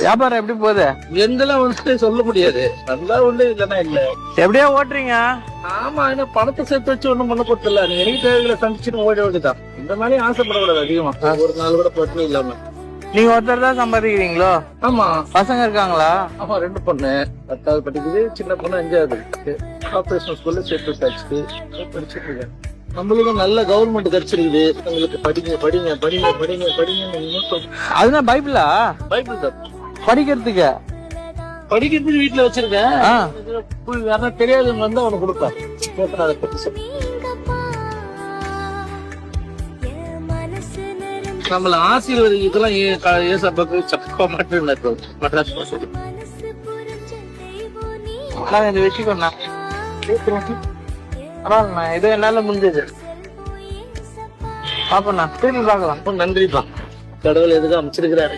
வியாபாரம் எப்படி போகுது? எந்தெல்லாம் வந்து சொல்ல முடியாது. நல்லா உண்டு இல்லன்னா இல்ல. எப்படியா ஓட்டுறீங்க? ஆமா, ஏன்னா பணத்தை சேர்த்து வச்சு ஒண்ணும் பண்ண போறதில்ல. நீ எனக்கு தேவைகளை சந்திச்சுட்டு ஓட வேண்டியதான். இந்த மாதிரி ஆசைப்படக்கூடாது அதிகமா. ஒரு நாள் கூட பிரச்சனை இல்லாம. நீங்க ஒருத்தர் தான் சம்பாதிக்கிறீங்களோ? ஆமா. பசங்க இருக்காங்களா? ஆமா, 2 பொண்ணு 10வது படிக்குது, சின்ன பொண்ணு 5வது. ஆபரேஷன் ஸ்கூல்ல சேர்த்து வச்சாச்சு, படிச்சுட்டு இருக்கேன். நம்மளுக்கு நல்ல கவர்மெண்ட் கிடைச்சிருக்குது. உங்களுக்கு படிங்க படிங்க படிங்க படிங்க படிங்க. அதுனா பைபிளா? பைபிள் தான் படிக்கிறதுக்கு. படிக்கிறதுக்கு வீட்டுல வச்சிருக்கேன். யாரா தெரியாதவங்க வந்து அவனுக்கு கொடுப்பேன். அதை பத்தி சொல்லு. நம்மள ஆசீர்வதிக்கலாம். ஏசப்பாக்கு சப்பா மட்டும் மட்ராஸ் இந்த வச்சுக்கோண்ணா. பரவாயில்லண்ணா, இது என்னால முடிஞ்சது. பாப்பண்ணா, திரும்பி பார்க்கலாம். நன்றிப்பா. கடவுள் எதுக்கு அமைச்சிருக்கிறாரு.